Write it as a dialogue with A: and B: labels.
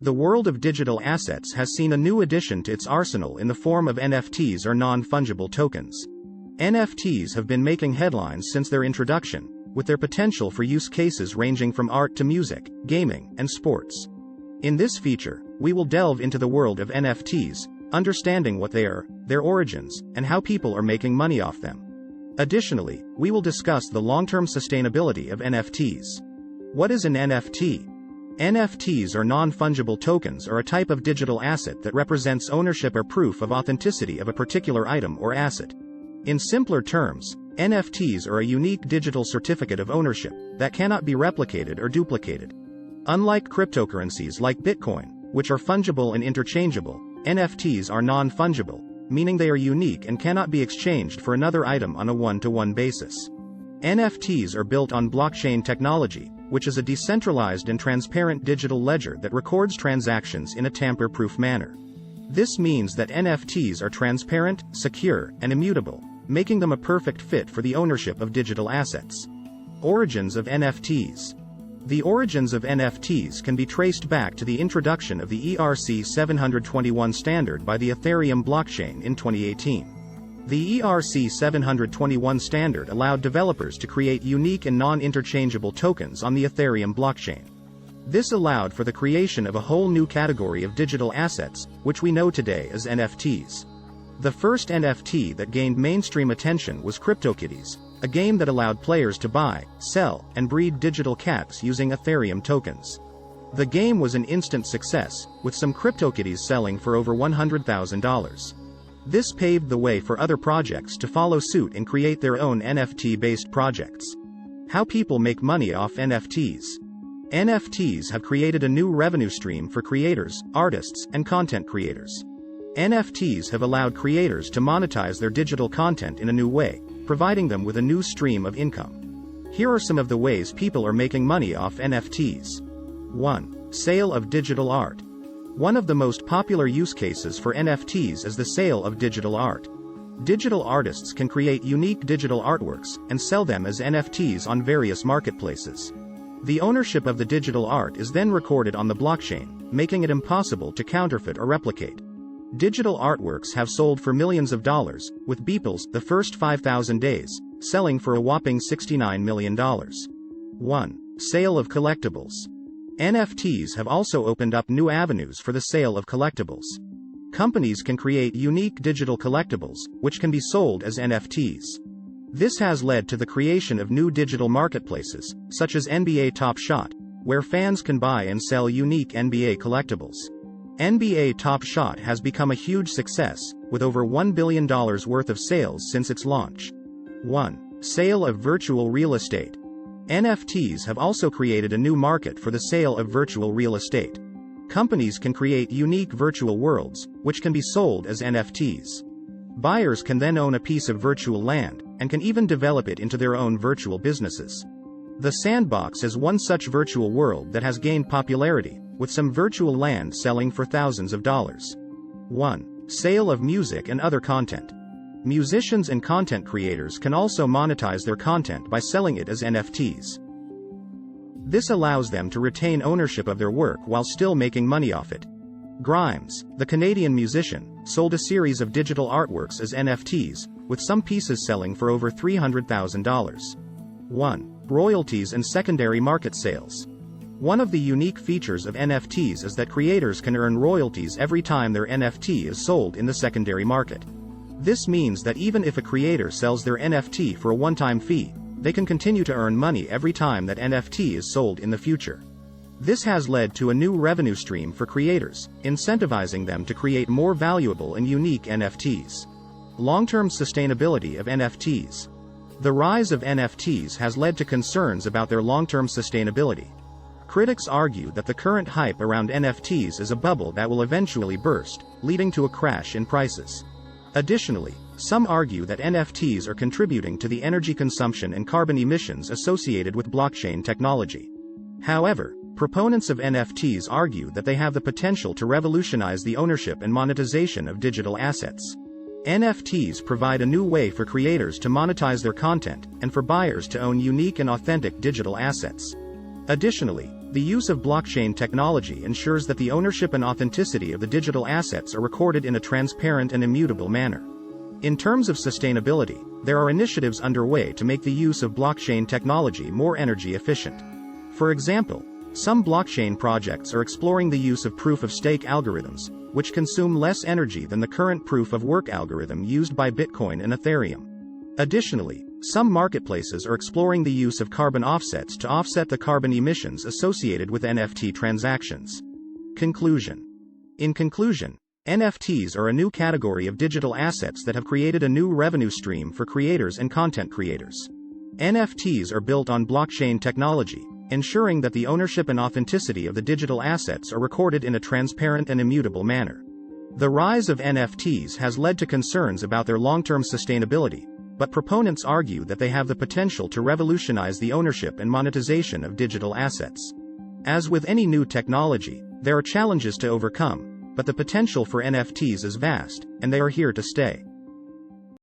A: The world of digital assets has seen a new addition to its arsenal in the form of NFTs, or non-fungible tokens. NFTs have been making headlines since their introduction, with their potential for use cases ranging from art to music, gaming, and sports. In this feature, we will delve into the world of NFTs, understanding what they are, their origins, and how people are making money off them. Additionally, we will discuss the long-term sustainability of NFTs. What is an NFT? NFTs, or non-fungible tokens, are a type of digital asset that represents ownership or proof of authenticity of a particular item or asset. In simpler terms, NFTs are a unique digital certificate of ownership that cannot be replicated or duplicated. Unlike cryptocurrencies like Bitcoin, which are fungible and interchangeable, NFTs are non-fungible, meaning they are unique and cannot be exchanged for another item on a one-to-one basis. NFTs are built on blockchain technology, which is a decentralized and transparent digital ledger that records transactions in a tamper-proof manner. This means that NFTs are transparent, secure, and immutable, making them a perfect fit for the ownership of digital assets. Origins of NFTs. The origins of NFTs can be traced back to the introduction of the ERC-721 standard by the Ethereum blockchain in 2018. The ERC-721 standard allowed developers to create unique and non-interchangeable tokens on the Ethereum blockchain. This allowed for the creation of a whole new category of digital assets, which we know today as NFTs. The first NFT that gained mainstream attention was CryptoKitties, a game that allowed players to buy, sell, and breed digital cats using Ethereum tokens. The game was an instant success, with some CryptoKitties selling for over $100,000. This paved the way for other projects to follow suit and create their own NFT-based projects. How people make money off NFTs. NFTs have created a new revenue stream for creators, artists, and content creators. NFTs have allowed creators to monetize their digital content in a new way, providing them with a new stream of income. Here are some of the ways people are making money off NFTs. 1. Sale of digital art. One of the most popular use cases for NFTs is the sale of digital art. Digital artists can create unique digital artworks and sell them as NFTs on various marketplaces. The ownership of the digital art is then recorded on the blockchain, making it impossible to counterfeit or replicate. Digital artworks have sold for millions of dollars, with Beeple's The First 5,000 Days selling for a whopping $69 million. 1. Sale of collectibles. NFTs have also opened up new avenues for the sale of collectibles. Companies can create unique digital collectibles, which can be sold as NFTs. This has led to the creation of new digital marketplaces, such as NBA Top Shot, where fans can buy and sell unique NBA collectibles. NBA Top Shot has become a huge success, with over $1 billion worth of sales since its launch. 1. Sale of virtual real estate. NFTs have also created a new market for the sale of virtual real estate. Companies can create unique virtual worlds, which can be sold as NFTs. Buyers can then own a piece of virtual land, and can even develop it into their own virtual businesses. The Sandbox is one such virtual world that has gained popularity, with some virtual land selling for thousands of dollars. 1. Sale of music and other content. Musicians and content creators can also monetize their content by selling it as NFTs. This allows them to retain ownership of their work while still making money off it. Grimes, the Canadian musician, sold a series of digital artworks as NFTs, with some pieces selling for over $300,000. 1. Royalties and secondary market sales. One of the unique features of NFTs is that creators can earn royalties every time their NFT is sold in the secondary market. This means that even if a creator sells their NFT for a one-time fee, they can continue to earn money every time that NFT is sold in the future. This has led to a new revenue stream for creators, incentivizing them to create more valuable and unique NFTs. Long-term sustainability of NFTs. The rise of NFTs has led to concerns about their long-term sustainability. Critics argue that the current hype around NFTs is a bubble that will eventually burst, leading to a crash in prices. Additionally, some argue that NFTs are contributing to the energy consumption and carbon emissions associated with blockchain technology. However, proponents of NFTs argue that they have the potential to revolutionize the ownership and monetization of digital assets. NFTs provide a new way for creators to monetize their content, and for buyers to own unique and authentic digital assets. Additionally, The use of blockchain technology ensures that the ownership and authenticity of the digital assets are recorded in a transparent and immutable manner. In terms of sustainability, there are initiatives underway to make the use of blockchain technology more energy efficient. For example, some blockchain projects are exploring the use of proof-of-stake algorithms, which consume less energy than the current proof-of-work algorithm used by Bitcoin and Ethereum. Additionally, some marketplaces are exploring the use of carbon offsets to offset the carbon emissions associated with NFT transactions. Conclusion. In conclusion, NFTs are a new category of digital assets that have created a new revenue stream for creators and content creators. NFTs are built on blockchain technology, ensuring that the ownership and authenticity of the digital assets are recorded in a transparent and immutable manner. The rise of NFTs has led to concerns about their long-term sustainability, but proponents argue that they have the potential to revolutionize the ownership and monetization of digital assets. As with any new technology, there are challenges to overcome, but the potential for NFTs is vast, and they are here to stay.